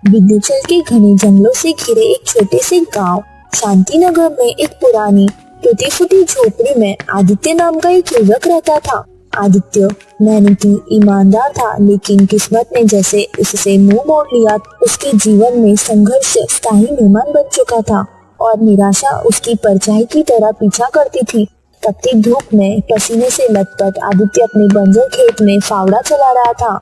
विंध्याचल के घने जंगलों से घिरे एक छोटे से गांव शांतिनगर में एक पुरानी टूटी फूटी झोपड़ी में आदित्य नाम का एक युवक रहता था। आदित्य मेहनती ईमानदार था, लेकिन किस्मत ने जैसे उससे मुंह मोड़ लिया। उसके जीवन में संघर्ष स्थायी मेहमान बन चुका था और निराशा उसकी परछाई की तरह पीछा करती थी। तपती धूप में पसीने से लथपथ आदित्य अपने बंजर खेत में फावड़ा चला रहा था।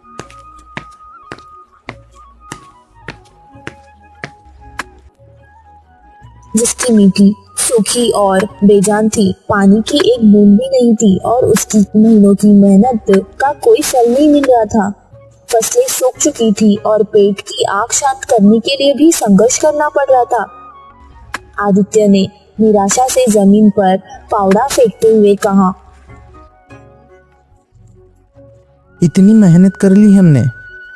जिसकी मिट्टी सूखी और बेजान थी, पानी की एक बूंद भी नहीं थी और उसकी महीनों की मेहनत का कोई फल नहीं मिल रहा था। फसलें सूख चुकी थी और पेट की आग शांत करने के लिए भी संघर्ष करना पड़ रहा था। आदित्य ने निराशा से जमीन पर फावड़ा फेंकते हुए कहा, इतनी मेहनत कर ली हमने,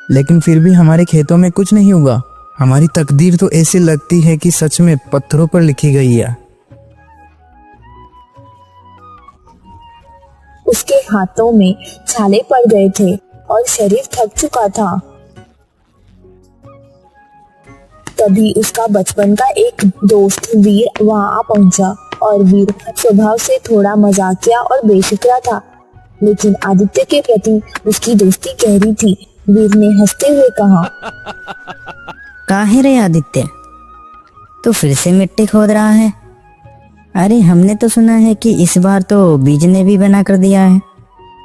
लेकिन फिर भी हमारे खेतों में कुछ नहीं हुआ। हमारी तकदीर तो ऐसी लगती है कि सच में पत्थरों पर लिखी गई है। उसके हाथों में छाले पड़ गए थे और शरीर थक चुका था। तभी उसका बचपन का एक दोस्त वीर वहां आ पहुंचा और वीर स्वभाव से थोड़ा मजाकिया और बेफिक्रा था, लेकिन आदित्य के प्रति उसकी दोस्ती गहरी थी। वीर ने हंसते हुए कहा, काहे रे आदित्य, तू फिर से मिट्टी खोद रहा है? अरे हमने तो सुना है कि इस बार तो बीज ने भी बना कर दिया है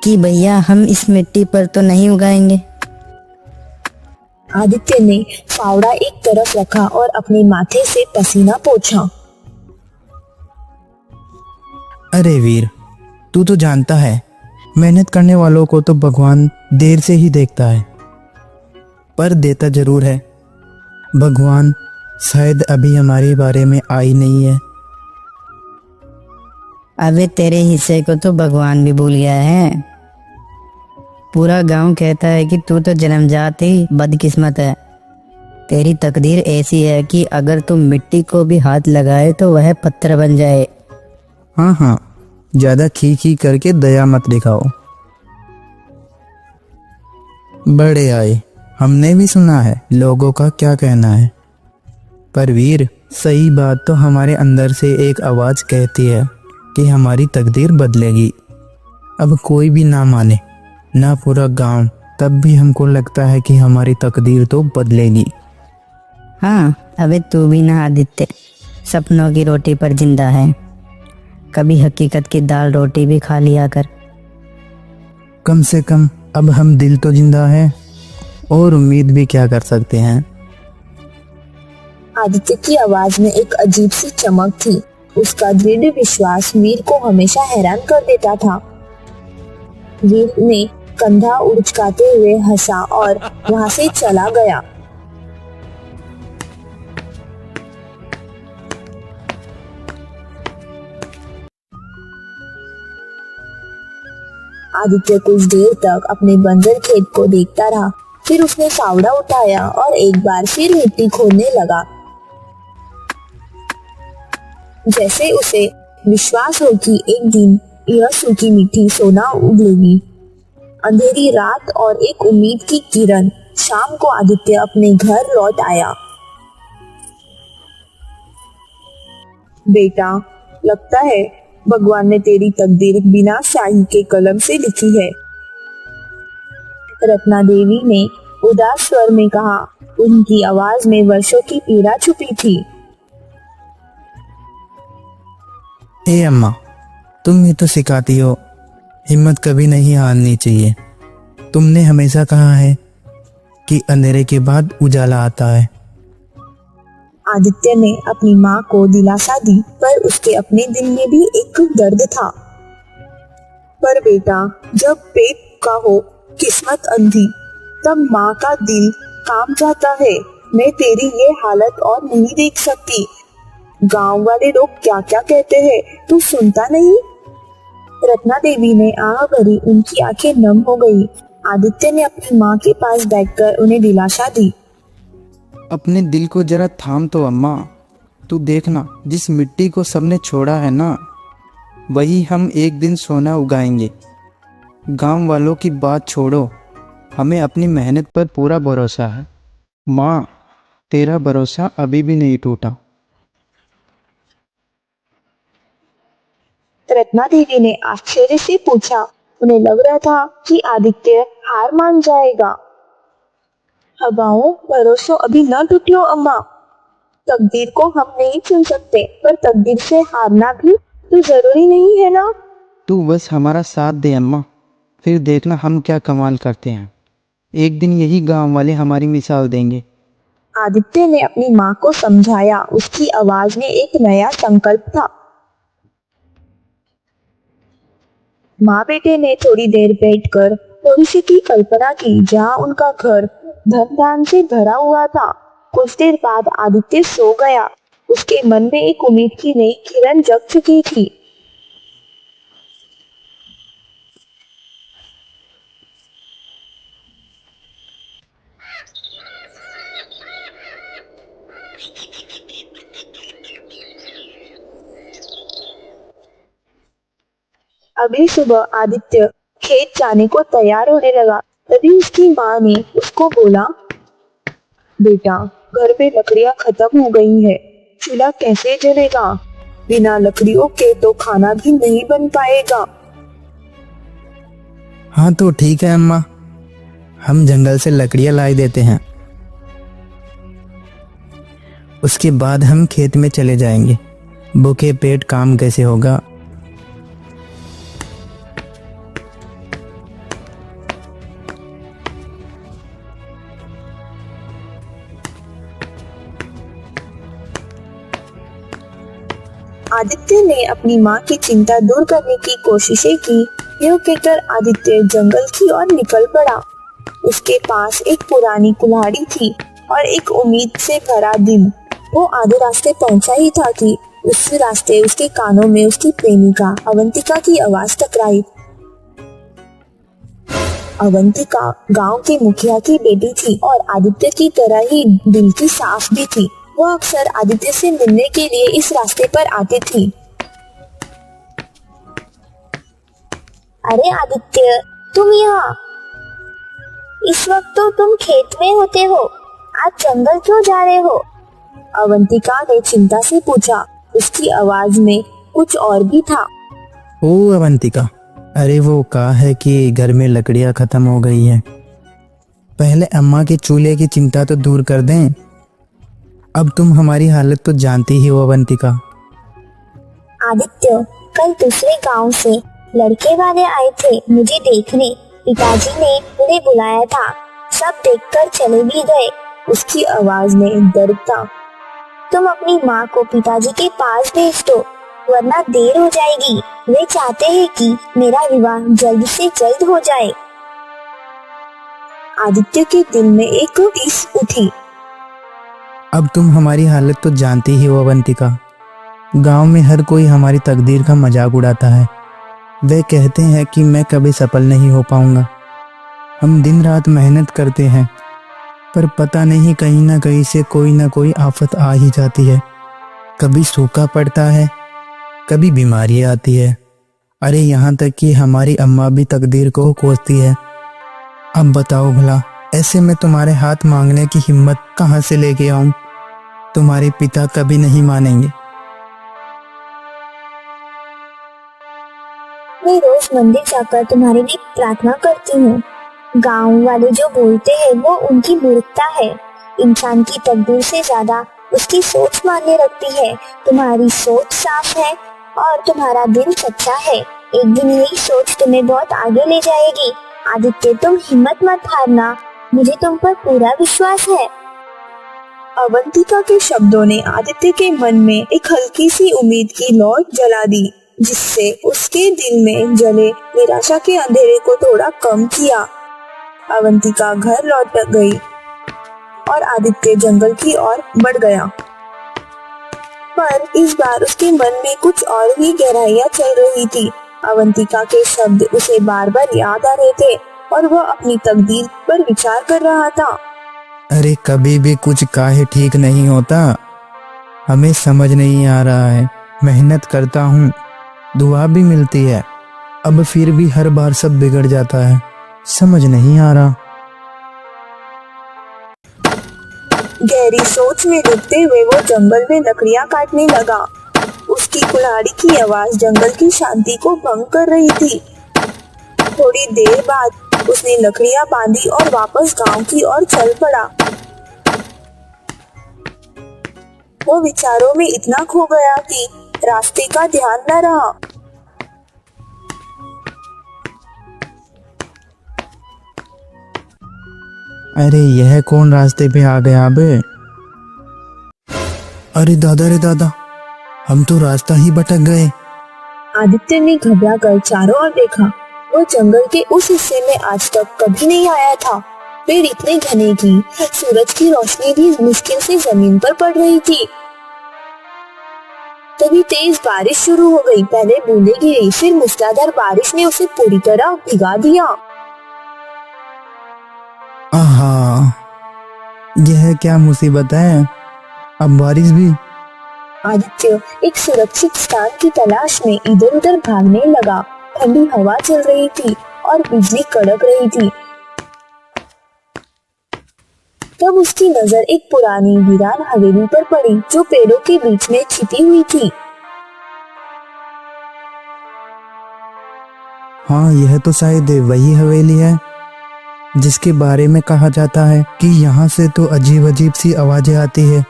कि भैया हम इस मिट्टी पर तो नहीं उगाएंगे। आदित्य ने फावड़ा एक तरफ रखा और अपने माथे से पसीना पोंछा। अरे वीर, तू तो जानता है मेहनत करने वालों को तो भगवान देर से ही देखता है, पर देता जरूर है। भगवान शायद अभी हमारे बारे में आई नहीं है। अबे तेरे हिस्से को तो भगवान भी भूल गया है। पूरा गांव कहता है कि तू तो जन्मजात ही बदकिस्मत है। तेरी तकदीर ऐसी है कि अगर तू मिट्टी को भी हाथ लगाए तो वह पत्थर बन जाए। हाँ हाँ, ज्यादा खी खी करके दया मत दिखाओ। बड़े आए, हमने भी सुना है लोगों का क्या कहना है, पर वीर सही बात तो हमारे अंदर से एक आवाज कहती है कि हमारी तकदीर बदलेगी। अब कोई भी ना माने, ना पूरा गांव, तब भी हमको लगता है कि हमारी तकदीर तो बदलेगी। हाँ, अबे तू भी ना आदित्य सपनों की रोटी पर जिंदा है। कभी हकीकत की दाल रोटी भी खा लिया कर। कम से कम अब हम दिल तो जिंदा है, और उम्मीद भी क्या कर सकते हैं। आदित्य की आवाज में एक अजीब सी चमक थी। उसका दृढ़ विश्वास वीर को हमेशा हैरान कर देता था। वीर ने कंधा उचकाते हुए हंसा और वहां से चला गया। आदित्य कुछ देर तक अपने बंजर खेत को देखता रहा, फिर उसने फावड़ा उठाया और एक बार फिर मिट्टी खोदने लगा। जैसे उसे विश्वास हो कि एक दिन यह सूखी मिट्टी सोना उगलेगी। अंधेरी रात और एक उम्मीद की किरण। शाम को आदित्य अपने घर लौट आया। बेटा, लगता है भगवान ने तेरी तकदीर बिना शाही के कलम से लिखी है, रत्ना देवी ने उदास स्वर में कहा। उनकी आवाज में वर्षों की पीड़ा छुपी थी। ए अम्मा, तुम ही तो सिखाती हो, हिम्मत कभी नहीं हारनी चाहिए। तुमने हमेशा कहा है कि अंधेरे के बाद उजाला आता है। आदित्य ने अपनी माँ को दिलासा दी, पर उसके अपने दिल में भी एक दर्द था। पर बेटा, जब पेट का हो किस्मत अंधी, तब माँ का दिल काम जाता है। मैं तेरी ये हालत और नहीं देख सकती। गांव वाले लोग क्या क्या कहते हैं, तू सुनता नहीं? रत्ना देवी ने आह भरी, उनकी आंखें नम हो गई। आदित्य ने अपनी माँ के पास बैठकर उन्हें दिलासा दी। अपने दिल को जरा थाम तो अम्मा। तू देखना, जिस मिट्टी को सबने छोड़ा है ना, वही हम एक दिन सोना उगाएंगे। गांव वालों की बात छोड़ो, हमें अपनी मेहनत पर पूरा भरोसा है। माँ, तेरा भरोसा अभी भी नहीं टूटा। रत्ना देवी ने आश्चर्य से पूछा। उन्हें लग रहा था कि आदित्य हार मान जाएगा। हवाओं भरोसों अभी न टूटियो अम्मा। तकदीर को हम नहीं चुन सकते, पर तकदीर से हारना भी तो जरूरी नहीं है ना। तू बस हमारा साथ दे अम्मा, फिर देखना हम क्या कमाल करते हैं। एक दिन यही गांव वाले हमारी मिसाल देंगे। आदित्य ने अपनी माँ को समझाया। उसकी आवाज में एक नया संकल्प था। माँ बेटे ने थोड़ी देर बैठकर भविष्य की कल्पना की, जहाँ उनका घर धन धान से भरा हुआ था। कुछ देर बाद आदित्य सो गया। उसके मन में एक उम्मीद की नई किरण जग चुकी थी। अगली सुबह आदित्य खेत जाने को तैयार होने लगा। तभी उसकी माँ ने उसको बोला, बेटा, घर पे लकड़ियाँ खत्म हो गई है, चूल्हा कैसे जलेगा? बिना लकड़ियों के तो खाना भी नहीं बन पाएगा। हाँ तो ठीक है अम्मा, हम जंगल से लकड़ियाँ ला देते हैं। उसके बाद हम खेत में चले जाएंगे। भूखे पेट काम कैसे होगा। आदित्य ने अपनी माँ की चिंता दूर करने की कोशिशें की। यह कहकर आदित्य जंगल की ओर निकल पड़ा। उसके पास एक पुरानी कुल्हाड़ी थी और एक उम्मीद से भरा दिल। वो आधे रास्ते पहुंचा ही था कि उस रास्ते उसके कानों में उसकी प्रेमिका अवंतिका की आवाज टकराई। अवंतिका गांव के मुखिया की बेटी थी और आदित्य की तरह ही दिल की साफ भी थी। वो अक्सर आदित्य से मिलने के लिए इस रास्ते पर आती थी। अरे आदित्य, तुम यहाँ? इस वक्त तो तुम खेत में होते हो, आज जंगल क्यों जा रहे हो? अवंतिका ने चिंता से पूछा। उसकी आवाज में कुछ और भी था। ओ अवंतिका, अरे वो कहा है कि घर में लकड़ियाँ खत्म हो गई है। पहले अम्मा के चूल्हे की चिंता तो दूर कर दें। अब तुम हमारी हालत तो जानती ही हो अवंतिका। आदित्य, कल दूसरे गांव से लड़के वाले आए थे मुझे देखने। पिताजी ने उन्हें बुलाया था। सब देखकर चले भी गए। उसकी आवाज में दर्द था। तुम अपनी माँ को पिताजी के पास भेज दो, वरना देर हो जाएगी। वे चाहते हैं कि मेरा विवाह जल्द से जल्द हो जाए। आदित्य के दिल में एक टीस उठी। अब तुम हमारी हालत तो जानती ही हो अवंतिका। गांव में हर कोई हमारी तकदीर का मजाक उड़ाता है। वे कहते हैं कि मैं कभी सफल नहीं हो पाऊंगा। हम दिन रात मेहनत करते हैं, पर पता नहीं कहीं ना कहीं से कोई ना कोई आफत आ ही जाती है। कभी सूखा पड़ता है, कभी बीमारी आती है। अरे यहाँ तक कि हमारी अम्मा भी तकदीर को कोसती है। अब बताओ भला, ऐसे में तुम्हारे हाथ मांगने की हिम्मत कहाँ से लेके आऊं? तुम्हारे पिता कभी नहीं मानेंगे। मैं रोज मंदिर जाकर तुम्हारे लिए प्रार्थना करती हूँ। गांव वाले जो बोलते हैं वो उनकी मूर्खता है। इंसान की तकदीर से ज्यादा उसकी सोच मायने रखती है। तुम्हारी सोच साफ है और तुम्हारा दिल सच्चा है। एक दिन यही सोच तुम्हें बहुत आगे ले जाएगी। आदित्य, तुम हिम्मत मत हारना, मुझे तुम पर पूरा विश्वास है। अवंतिका के शब्दों ने आदित्य के मन में एक हल्की सी उम्मीद की लौ जला दी, जिससे उसके दिल में जले निराशा के अंधेरे को थोड़ा कम किया। अवंतिका घर लौट गई और आदित्य जंगल की ओर बढ़ गया। पर इस बार उसके मन में कुछ और ही गहराइयां चल रही थी। अवंतिका के शब्द उसे बार बार याद आ रहे थे और वह अपनी तकदीर पर विचार कर रहा था। अरे कभी भी कुछ काहे ठीक नहीं होता। हमें समझ नहीं आ रहा है। मेहनत करता हूँ, दुआ भी मिलती है, अब फिर भी हर बार सब बिगड़ जाता है। समझ नहीं आ रहा। गहरी सोच में डूबते हुए वो जंगल में लकड़ियां काटने लगा। उसकी कुल्हाड़ी की आवाज जंगल की शांति को भंग कर रही थी। थोड़ी देर बाद उसने लकड़ियां बांधी और वापस गांव की ओर चल पड़ा। वो विचारों में इतना खो गया कि रास्ते का ध्यान न रहा। अरे यह कौन रास्ते पे आ गया बे? अरे दादा, हम तो रास्ता ही भटक गए। आदित्य ने घबरा कर चारों ओर देखा। वो जंगल के उस हिस्से में आज तक कभी नहीं आया था। पेड़ इतने घने की सूरज की रोशनी भी मुश्किल से जमीन पर पड़ रही थी। तभी तेज बारिश शुरू हो गई। पहले बूंदें गिरी, फिर मूसलाधार बारिश ने उसे पूरी तरह भिगा दिया। आहा, यह क्या मुसीबत है? अब बारिश भी। आदित्य एक सुरक्षित स्थान की तलाश में इधर उधर भागने लगा। ठंडी हवा चल रही थी और बिजली कड़क रही थी। तब उसकी नजर एक पुरानी वीरान हवेली पर पड़ी जो पेड़ों के बीच में छिपी हुई थी। हाँ, यह तो शायद वही हवेली है जिसके बारे में कहा जाता है कि यहाँ से तो अजीब अजीब सी आवाजें आती है।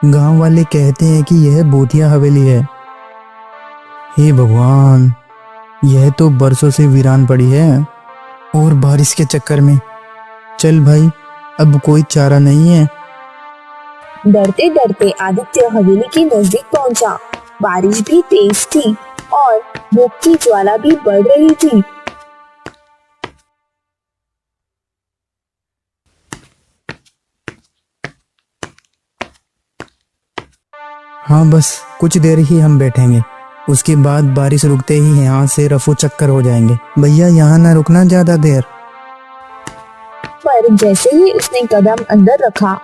गांव वाले कहते हैं कि यह भूतिया हवेली है। हे भगवान, यह तो बरसों से वीरान पड़ी है और बारिश के चक्कर में। चल भाई, अब कोई चारा नहीं है। डरते डरते आदित्य हवेली के नजदीक पहुंचा। बारिश भी तेज थी और भूख की ज्वाला भी बढ़ रही थी। हाँ, बस कुछ देर ही हम बैठेंगे, उसके बाद बारिश रुकते ही यहाँ से रफू चक्कर हो जाएंगे। भैया, यहाँ ना रुकना ज्यादा देर। पर जैसे ही उसने कदम अंदर रखा,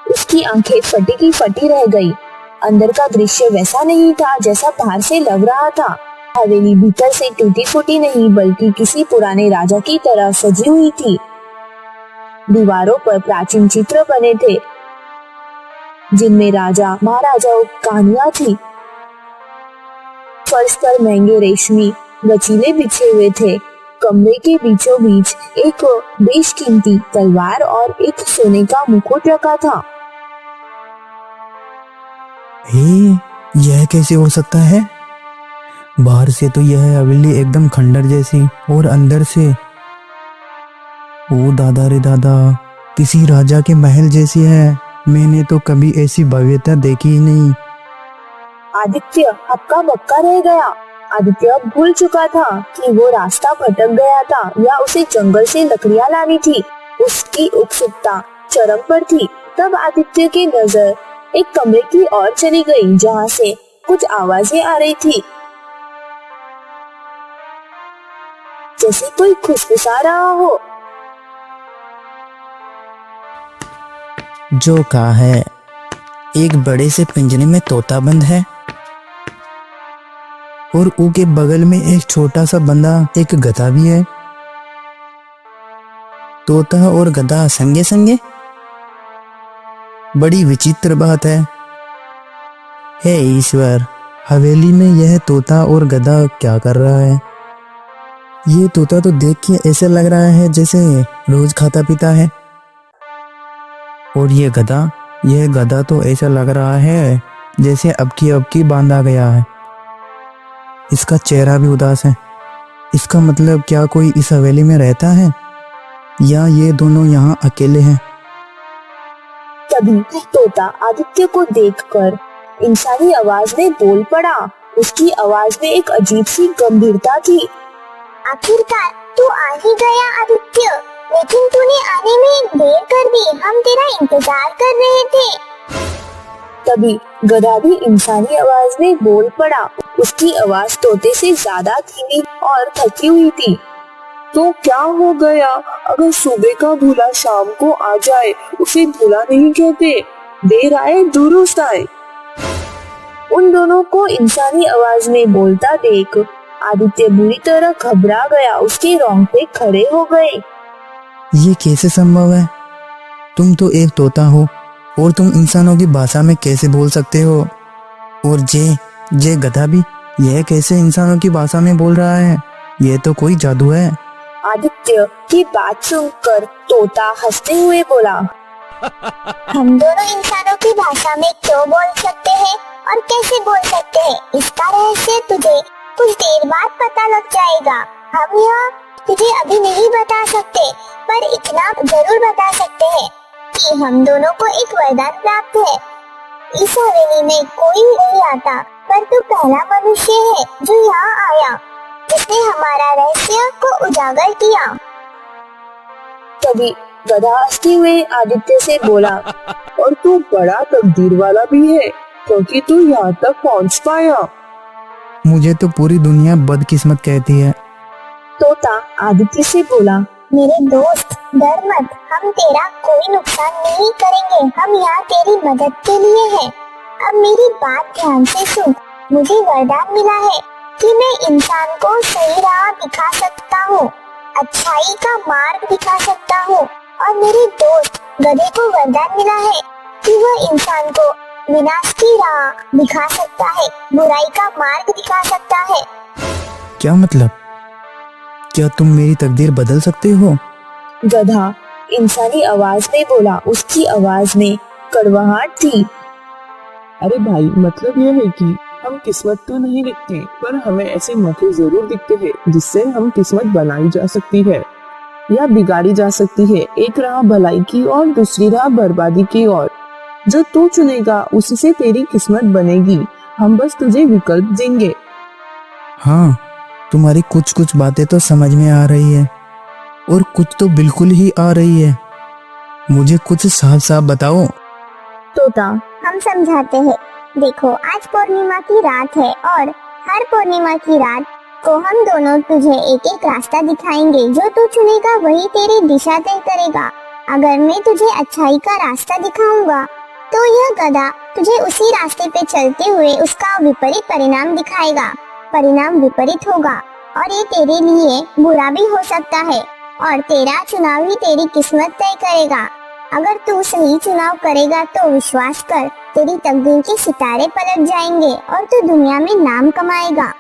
उसकी आंखें फटी की फटी रह गई। अंदर का दृश्य वैसा नहीं था जैसा बाहर से लग रहा था। हवेली भीतर से टूटी फूटी नहीं बल्कि किसी पुराने राजा की तरह सजी हुई थी। दीवारों पर प्राचीन चित्र बने थे जिनमें राजा महाराजाओं कहानियां थी। फर्श पर महंगे रेशमी गचीले बिछे हुए थे। कमरे के बीचों बीच एक बेशकीमती तलवार और एक सोने का मुकुट रखा था। हे, यह कैसे हो सकता है? बाहर से तो यह हवेली एकदम खंडर जैसी और अंदर से, ओ दादा रे दादा, किसी राजा के महल जैसी है। मैंने तो कभी ऐसी भव्यता देखी ही नहीं। आदित्य हक्का बक्का रह गया। आदित्य अब भूल चुका था कि वो रास्ता भटक गया था या उसे जंगल से लकड़ियां लानी थी। उसकी उत्सुकता चरम पर थी। तब आदित्य की नजर एक कमरे की ओर चली गई जहाँ से कुछ आवाजें आ रही थी, जैसे कोई खुसफुसा रहा हो। जो कहा है, एक बड़े से पिंजरे में तोता बंद है और उसके बगल में एक छोटा सा बंदा, एक गधा भी है। तोता और गधा संगे संगे, बड़ी विचित्र बात है। हे ईश्वर, हवेली में यह तोता और गधा क्या कर रहा है? ये तोता तो देख के ऐसे लग रहा है जैसे रोज खाता पीता है, और ये गधा तो ऐसा लग रहा है जैसे अब की बांधा गया है। इसका चेहरा भी उदास है। इसका मतलब क्या कोई इस हवेली में रहता है या ये दोनों यहाँ अकेले हैं? तभी तोता आदित्य को देखकर इंसानी आवाज में बोल पड़ा। उसकी आवाज में एक अजीब सी गंभीरता थी। आखिरकार तू आ ही गया आदित्य, लेकिन तूने आने में देर कर दी। हम तेरा इंतजार कर रहे थे। तभी गधा भी इंसानी आवाज में बोल पड़ा। उसकी आवाज तोते से ज्यादा धीमी और थकी हुई थी। तो क्या हो गया? अगर सुबह का भूला शाम को आ जाए उसे भूला नहीं कहते। देर आए दुरुस्त आए। उन दोनों को इंसानी आवाज में बोलता देख आदित्य बुरी तरह घबरा गया। उसके रोंगटे खड़े हो गए। ये कैसे संभव है? तुम तो एक तोता हो और तुम इंसानों की भाषा में कैसे बोल सकते हो? और जे गधा भी, यह कैसे इंसानों की भाषा में बोल रहा है? यह तो कोई जादू है। आदित्य की बात सुनकर तोता हंसते हुए बोला, हम दोनों इंसानों की भाषा में क्यों बोल सकते हैं और कैसे बोल सकते हैं, इसका रहस्य तुझे कुछ देर बाद पता लग जाएगा। हम यह तुझे अभी नहीं बता सकते, पर इतना जरूर बता सकते हैं कि हम दोनों को एक वरदान प्राप्त है। इस हवेली में कोई नहीं आता, पर तू पहला मनुष्य है जो यहाँ आया, जिसने हमारा रहस्य को उजागर किया। तभी गधा हंसते हुए आदित्य से बोला, और तू बड़ा तकदीर वाला भी है, क्योंकि तू यहाँ तक पहुँच पाया। मुझे तो पूरी दुनिया बदकिस्मत कहती है। तोता आदित्य से बोला, मेरे दोस्त डर मत, हम तेरा कोई नुकसान नहीं करेंगे, हम यहाँ तेरी मदद के लिए हैं। अब मेरी बात ध्यान से सुन, मुझे वरदान मिला है कि मैं इंसान को सही राह दिखा सकता हूँ, अच्छाई का मार्ग दिखा सकता हूँ, और मेरे दोस्त गधे को वरदान मिला है कि वह इंसान को विनाश की राह दिखा सकता है, बुराई का मार्ग दिखा सकता है। क्या मतलब? क्या तुम मेरी तकदीर बदल सकते हो? गधा इंसानी आवाज में बोला। उसकी आवाज में कड़वाहट थी। अरे भाई, मतलब यह है कि हम किस्मत तो नहीं लिखते, पर हमें ऐसे मौके जरूर दिखते हैं जिससे हम किस्मत बनाई जा सकती है या बिगाड़ी जा सकती है। एक राह भलाई की और दूसरी राह बर्बादी की ओर। जो तू चुनेगा उसी से तेरी किस्मत बनेगी। हम बस तुझे विकल्प देंगे। हाँ, तुम्हारी कुछ कुछ बातें तो समझ में आ रही है और कुछ तो बिल्कुल ही आ रही है। मुझे कुछ साफ साफ बताओ। तोता हम समझाते हैं। देखो, आज पूर्णिमा की रात है और हर पूर्णिमा की रात को हम दोनों तुझे एक एक रास्ता दिखाएंगे। जो तू चुनेगा वही तेरी दिशा तय करेगा। अगर मैं तुझे अच्छाई का रास्ता दिखाऊंगा तो यह गधा तुझे उसी रास्ते पे चलते हुए उसका विपरीत परिणाम दिखाएगा। परिणाम विपरीत होगा और ये तेरे लिए बुरा भी हो सकता है, और तेरा चुनाव ही तेरी किस्मत तय करेगा। अगर तू सही चुनाव करेगा तो विश्वास कर, तेरी तकदीर के सितारे पलट जाएंगे और तू दुनिया में नाम कमाएगा।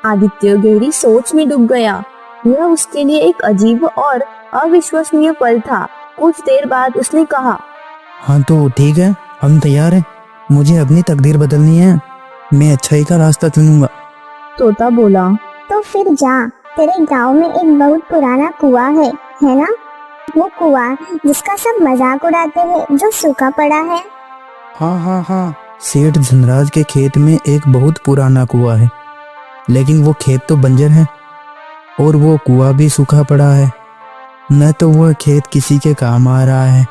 आदित्य गहरी सोच में डूब गया। यह उसके लिए एक अजीब और अविश्वसनीय पल था। कुछ देर बाद उसने कहा, हाँ तो ठीक है, हम तैयार हैं। मुझे अपनी तकदीर बदलनी है। मैं अच्छाई का रास्ता चुनूंगा। तोता बोला, तो फिर जा, तेरे गांव में एक बहुत पुराना कुआं है ना? वो कुआं जिसका सब मजाक उड़ाते हैं, जो सूखा पड़ा है। हाँ, सेठ धनराज के खेत में एक बहुत पुराना कुआं है, लेकिन वो खेत तो बंजर है और वो कुआं भी सूखा पड़ा है। न तो वो खेत किसी के काम आ रहा है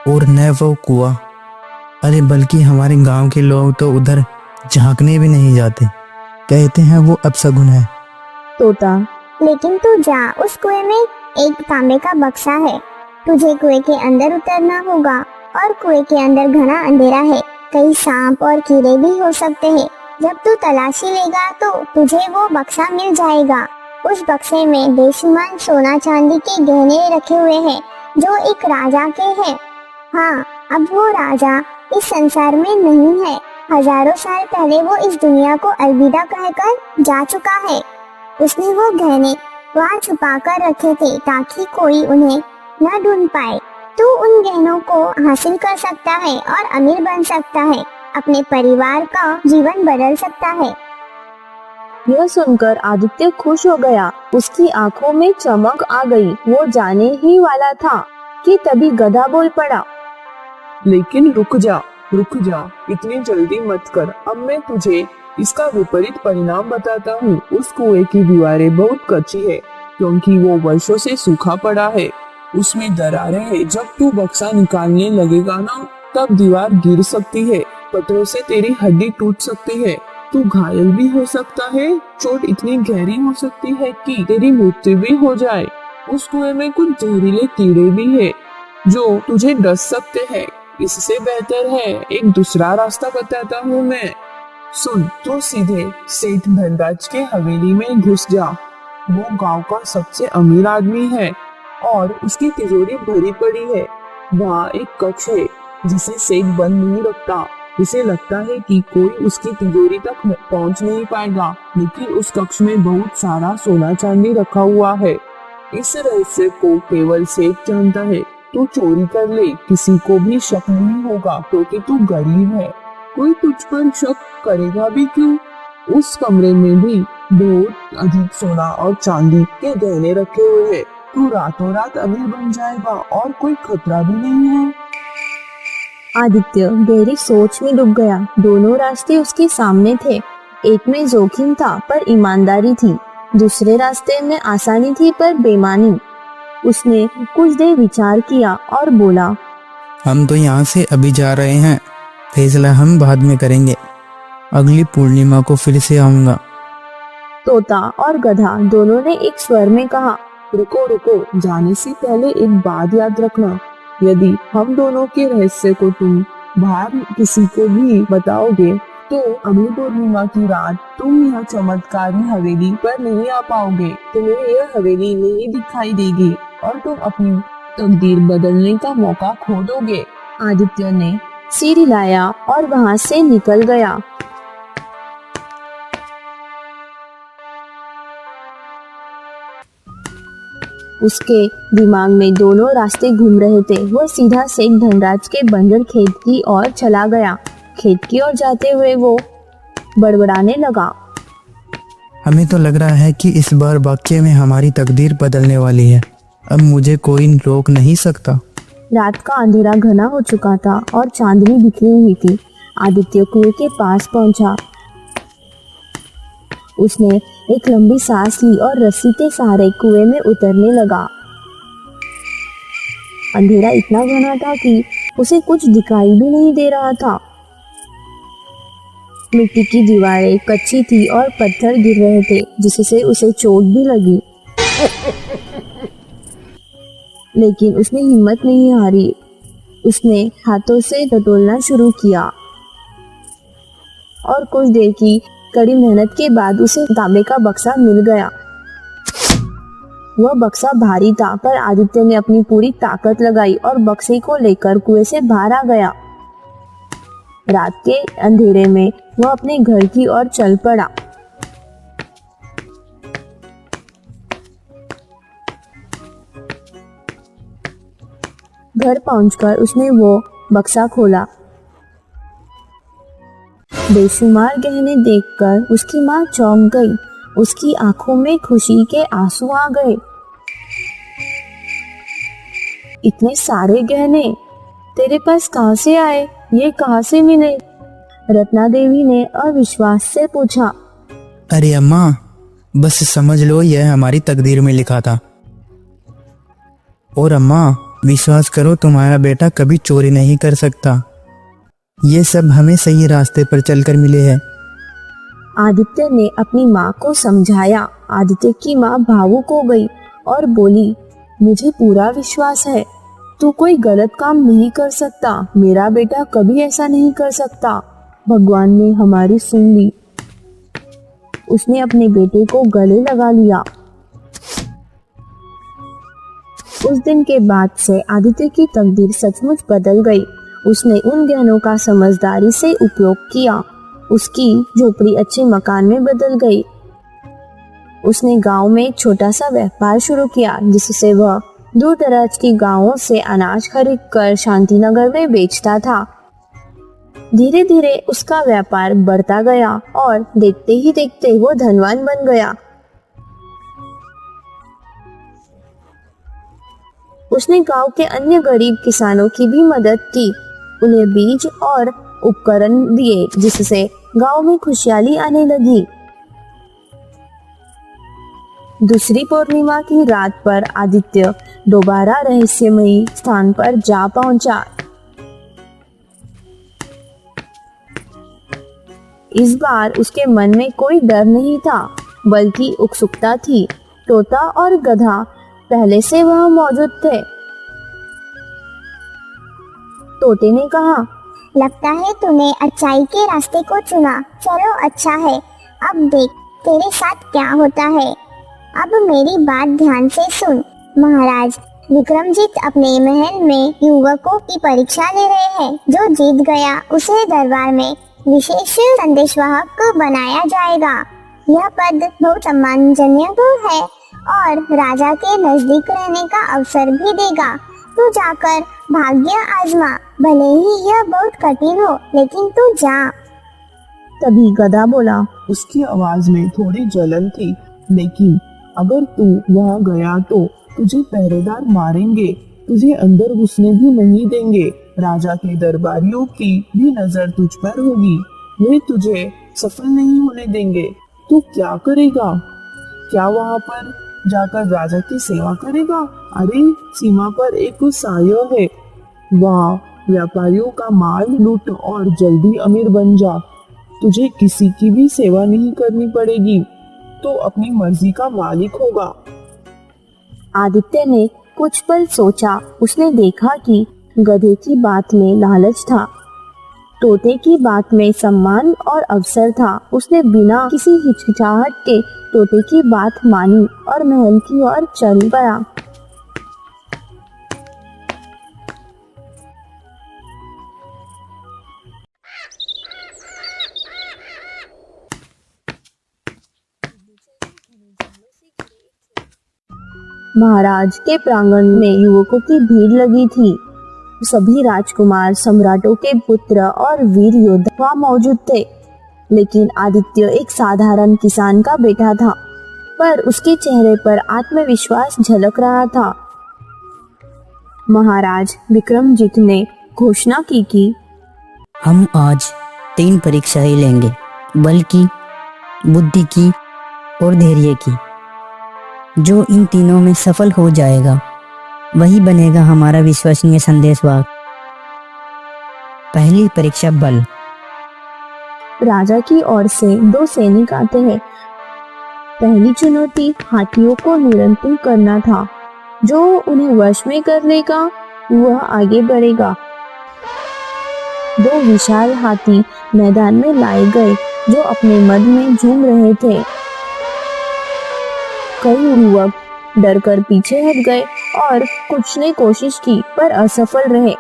और न वो कुआं। अरे बल्कि हमारे गांव के लोग तो उधर झांकने भी नहीं जाते, कहते हैं वो अपशगुन है। तोता, लेकिन तू जा, उस कुएं में एक तांबे का बक्सा है। तुझे कुएं के अंदर उतरना होगा और कुएं के अंदर घना अंधेरा है। कई सांप और कीड़े भी हो सकते हैं। जब तू तलाशी लेगा तो तुझे वो बक्सा मिल जाएगा। उस बक्से में बेशुमार सोना चांदी के गहने रखे हुए हैं जो एक राजा के हैं। हाँ, अब वो राजा इस संसार में नहीं है। हजारों साल पहले वो इस दुनिया को अलविदा कहकर जा चुका है। उसने वो गहने वहाँ छुपा कर रखे थे ताकि कोई उन्हें न ढूंढ पाए। तू उन गहनों को हासिल कर सकता है और अमीर बन सकता है, अपने परिवार का जीवन बदल सकता है। यह सुनकर आदित्य खुश हो गया। उसकी आंखों में चमक आ गई। वो जाने ही वाला था कि तभी गधा बोल पड़ा, लेकिन रुक जा, इतनी जल्दी मत कर। अब मैं तुझे इसका विपरीत परिणाम बताता हूँ। उस कुएं की दीवारें बहुत कच्ची है क्योंकि वो वर्षों से सूखा पड़ा है। उसमें दरारें हैं। जब तू बक्सा निकालने लगेगा ना, तब दीवार गिर सकती है। पत्थरों से तेरी हड्डी टूट सकती है। तू घायल भी हो सकता है। चोट इतनी गहरी हो सकती है कि तेरी मृत्यु भी हो जाए। उस कुएं में कुछ जहरीले कीड़े भी है जो तुझे डस सकते हैं। इससे बेहतर है एक दूसरा रास्ता बताता हूँ मैं। सुन, तू सीधे सेठ धनराज के हवेली में घुस जा। वो गांव का सबसे अमीर आदमी है और उसकी तिजोरी भरी पड़ी है। वहाँ एक कक्ष है जिसे सेठ बंद नहीं रखता। उसे लगता है कि कोई उसकी तिजोरी तक पहुँच नहीं पाएगा, लेकिन उस कक्ष में बहुत सारा सोना चांदी रखा हुआ है। इस रहस्य को केवल सेठ जानता है। तू चोरी कर ले, किसी को भी शक नहीं होगा क्योंकि तू गरीब है। कोई तुझ पर शक करेगा भी क्यों? उस कमरे में भी बहुत अधिक सोना और चांदी के गहने रखे हुए हैं। तू रातों रात अमीर बन जाएगा और कोई खतरा भी नहीं है। आदित्य गहरी सोच में डूब गया। दोनों रास्ते उसके सामने थे। एक में जोखिम था पर ईमानदारी थी, दूसरे रास्ते में आसानी थी पर बेईमानी। उसने कुछ देर विचार किया और बोला, हम तो यहाँ से अभी जा रहे हैं, फैसला हम बाद में करेंगे। अगली पूर्णिमा को फिर से आऊंगा। तोता और गधा दोनों ने एक स्वर में कहा, रुको रुको, जाने से पहले एक बात याद रखना। यदि हम दोनों के रहस्य को तुम बाहर किसी को भी बताओगे तो अगली पूर्णिमा की रात तुम यह चमत्कारी हवेली पर नहीं आ पाओगे। तुम्हें यह हवेली नहीं दिखाई देगी और तुम अपनी तकदीर बदलने का मौका खो दोगे। आदित्य ने सिर हिलाया और वहां से निकल गया। उसके दिमाग में दोनों रास्ते घूम रहे थे। वह सीधा सेठ धनराज के बंजर खेत की ओर चला गया। खेत की ओर जाते हुए वो बड़बड़ाने लगा, हमें तो लग रहा है कि इस बार वाकई में हमारी तकदीर बदलने वाली है। अब मुझे कोई रोक नहीं सकता। रात का अंधेरा घना हो चुका था और चांदनी बिखरी हुई थी। आदित्य कुएं के पास पहुंचा। उसने एक लंबी सांस ली और रस्सी के सहारे कुएं में उतरने लगा। अंधेरा इतना घना था कि उसे कुछ दिखाई भी नहीं दे रहा था। मिट्टी की दीवारें कच्ची थी और पत्थर गिर रहे थे, जिससे उसे चोट भी लगी। लेकिन उसने हिम्मत नहीं हारी। उसने हाथों से टटोलना शुरू किया और कुछ देर की कड़ी मेहनत के बाद उसे तांबे का बक्सा मिल गया। वह बक्सा भारी था, पर आदित्य ने अपनी पूरी ताकत लगाई और बक्से को लेकर कुएं से बाहर आ गया। रात के अंधेरे में वह अपने घर की ओर चल पड़ा। घर पहुंचकर उसने वो बक्सा खोला। बेशुमार गहने देखकर उसकी माँ चौंक गई। उसकी आंखों में खुशी के आंसू आ गए। इतने सारे गहने तेरे पास कहाँ से आए? ये कहाँ से मिले? रत्ना देवी ने अविश्वास से पूछा। अरे अम्मा, बस समझ लो यह हमारी तकदीर में लिखा था। और अम्मा, विश्वास करो, तुम्हारा बेटा कभी चोरी नहीं कर सकता। ये सब हमें सही रास्ते पर चलकर मिले हैं। आदित्य ने अपनी माँ को समझाया। आदित्य की माँ भावुक हो गई और बोली, मुझे पूरा विश्वास है, तू कोई गलत काम नहीं कर सकता। मेरा बेटा कभी ऐसा नहीं कर सकता। भगवान ने हमारी सुन ली। उसने अपने बेटे को गले लगा लिया। उस दिन के बाद से आदित्य की तकदीर सचमुच बदल गई। उसने उन गहनों का समझदारी से उपयोग किया। उसकी झोपड़ी अच्छे मकान में बदल गई। उसने गांव में एक छोटा सा व्यापार शुरू किया, जिससे वह दूर दराज की गांवों से अनाज खरीद कर शांतिनगर में बेचता था। धीरे धीरे उसका व्यापार बढ़ता गया और देखते ही देखते वो धनवान बन गया। उसने गांव के अन्य गरीब किसानों की भी मदद की। उन्हें बीज और उपकरण दिए, जिससे गांव में खुशहाली आने लगी। दूसरी पूर्णिमा की रात पर आदित्य दोबारा रहस्यमयी स्थान पर जा पहुंचा। इस बार उसके मन में कोई डर नहीं था, बल्कि उत्सुकता थी। तोता और गधा पहले से वहां मौजूद थे। तोते ने कहा, लगता है तूने अच्छाई के रास्ते को चुना। चलो अच्छा है, अब देख तेरे साथ क्या होता है। अब मेरी बात ध्यान से सुन। महाराज, विक्रमजीत अपने महल में युवकों की परीक्षा ले रहे हैं। जो जीत गया उसे दरबार में विशेष संदेशवाहक बनाया जाएगा। यह पद बहुत सम्मानजनक है और राजा के नजदीक रहने का अवसर भी देगा। तू जाकर भाग्य आजमा, भले ही यह बहुत कठिन हो, लेकिन तू जा। तभी गधा बोला, उसकी आवाज में थोड़ी जलन थी, लेकिन अगर तू वहां गया तो तुझे पहरेदार मारेंगे, तुझे अंदर घुसने भी नहीं देंगे। राजा के दरबारियों की भी नजर तुझ पर होगी, वे तुझे सफल नहीं होने देंगे। तू क्या करेगा? क्या वहां पर जाकर राजा की सेवा करेगा? अरे सीमा पर एक साया है, वहाँ व्यापारियों का माल लूट और जल्दी अमीर बन जा। तुझे किसी की भी सेवा नहीं करनी पड़ेगी, तो अपनी मर्जी का मालिक होगा। आदित्य ने कुछ पल सोचा। उसने देखा कि गधे की बात में लालच था, तोते की बात में सम्मान और अवसर था। उसने बिना किसी हिचकिचाहट के तोते की बात मानी और महल की ओर चल पड़ा। महाराज के प्रांगण में युवकों की भीड़ लगी थी। सभी राजकुमार, सम्राटों के पुत्र और वीर योद्धा वहाँ मौजूद थे। लेकिन आदित्य एक साधारण किसान का बेटा था, पर उसके चेहरे पर आत्मविश्वास झलक रहा था। महाराज विक्रमजीत ने घोषणा की कि हम आज 3 परीक्षाएं लेंगे, बल की, बुद्धि की और धैर्य की। जो इन तीनों में सफल हो जाएगा वही बनेगा हमारा विश्वसनीय संदेशवाहक। पहली परीक्षा बल। राजा की ओर से 2 सैनिक आते हैं। पहली चुनौती हाथियों को नियंत्रण करना था। जो उन्हें वश में कर लेगा वह आगे बढ़ेगा। 2 विशाल हाथी मैदान में लाए गए जो अपने मद में झूम रहे थे। कई युवक डरकर पीछे हट गए और कुछ ने कोशिश की पर असफल रहे।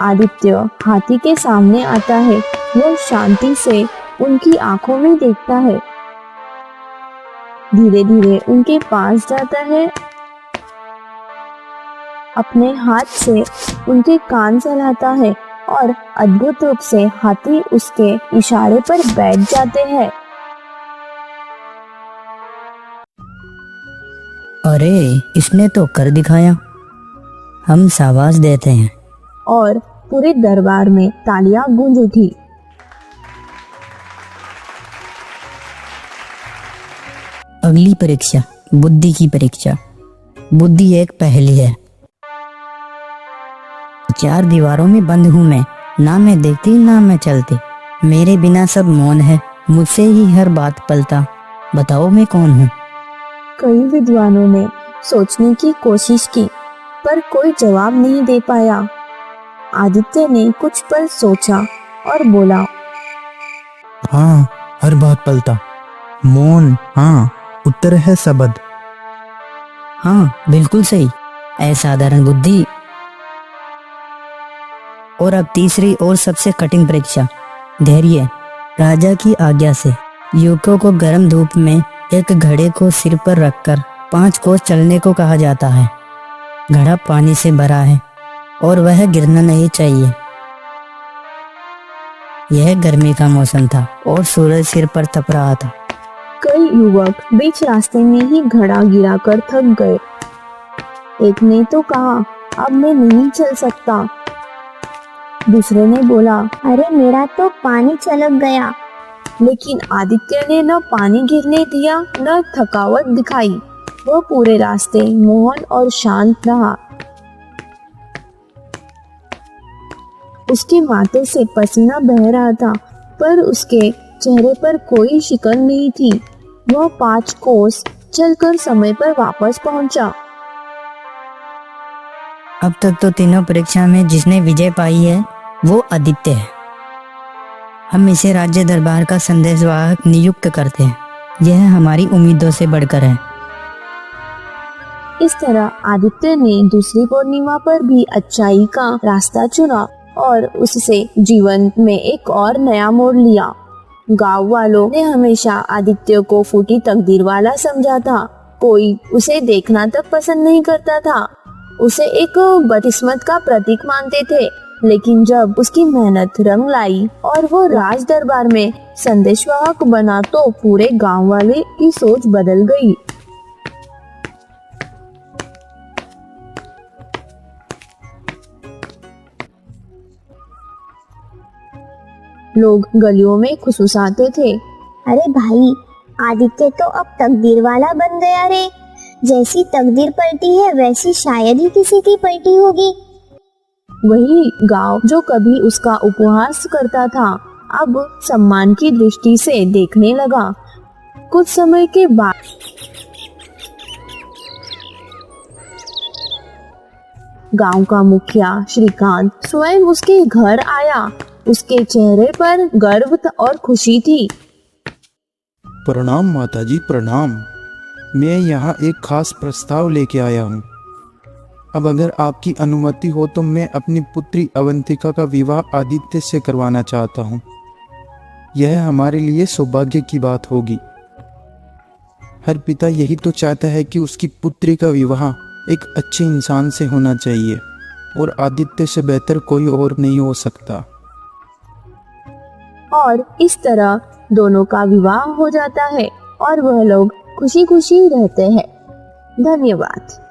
आदित्य हाथी के सामने आता है। वह शांति से उनकी आंखों में देखता है, धीरे धीरे उनके पास जाता है, अपने हाथ से उनके कान सहलाता है और अद्भुत रूप से हाथी उसके इशारे पर बैठ जाते हैं। अरे इसने तो कर दिखाया, हम शाबाश देते हैं। और पूरे दरबार में तालियां गूंज उठी। अगली परीक्षा बुद्धि की परीक्षा। बुद्धि एक पहेली है। 4 दीवारों में बंद हूँ मैं, ना मैं देखती ना मैं चलती, मेरे बिना सब मौन है, मुझसे ही हर बात पलता, बताओ मैं कौन हूँ। कई विद्वानों ने सोचने की कोशिश की पर कोई जवाब नहीं दे पाया। आदित्य ने कुछ पल सोचा और बोला, हाँ, हर बात पलता, मौन। हाँ, उत्तर है शब्द। हाँ बिल्कुल सही, असाधारण बुद्धि। और अब तीसरी और सबसे कठिन परीक्षा धैर्य। राजा की आज्ञा से युवकों को गर्म धूप में एक घड़े को सिर पर रखकर 5 कोस चलने को कहा जाता है। घड़ा पानी से भरा है और वह गिरना नहीं चाहिए। यह गर्मी का मौसम था और सूरज सिर पर तप रहा था। कई युवक बीच रास्ते में ही घड़ा गिराकर थक गए। एक ने तो कहा, अब मैं नहीं चल सकता। दूसरे ने बोला, अरे मेरा तो पानी छलक गया। लेकिन आदित्य ने न पानी गिरने दिया न थकावट दिखाई। वह पूरे रास्ते मौन और शांत रहा। उसके माथे से पसीना बह रहा था पर उसके चेहरे पर कोई शिकन नहीं थी। वह 5 कोस चलकर समय पर वापस पहुंचा। अब तक तो तीनों परीक्षा में जिसने विजय पाई है वो आदित्य है। हम इसे राज्य दरबार का संदेशवाहक नियुक्त करते हैं। यह हमारी उम्मीदों से बढ़कर है। इस तरह आदित्य ने दूसरी पूर्णिमा पर भी अच्छाई का रास्ता चुना और उससे जीवन में एक और नया मोड़ लिया। गांव वालों ने हमेशा आदित्य को फूटी तकदीर वाला समझा था। कोई उसे देखना तक पसंद नहीं करता था। उसे एक बदकिस्मत का प्रतीक मानते थे। लेकिन जब उसकी मेहनत रंग लाई और वो राज दरबार में संदेशवाहक बना तो पूरे गांव वाले की सोच बदल गई। लोग गलियों में खुशुसाते थे। अरे भाई, आदित्य तो अब तकदीर वाला बन गया रे। जैसी तकदीर पलटी है वैसी शायद ही किसी की पलटी होगी। वही गांव जो कभी उसका उपहास करता था अब सम्मान की दृष्टि से देखने लगा। कुछ समय के बाद गांव का मुखिया श्रीकांत स्वयं उसके घर आया। उसके चेहरे पर गर्व और खुशी थी। प्रणाम माताजी, प्रणाम। मैं यहाँ एक खास प्रस्ताव लेके आया हूँ। अब अगर आपकी अनुमति हो तो मैं अपनी पुत्री अवंतिका का विवाह आदित्य से करवाना चाहता हूँ। यह हमारे लिए सौभाग्य की बात होगी। हर पिता यही तो चाहता है कि उसकी पुत्री का विवाह एक अच्छे इंसान से होना चाहिए और आदित्य से बेहतर कोई और नहीं हो सकता। और इस तरह दोनों का विवाह हो जाता है और वह लोग खुशी खुशी रहते हैं। धन्यवाद।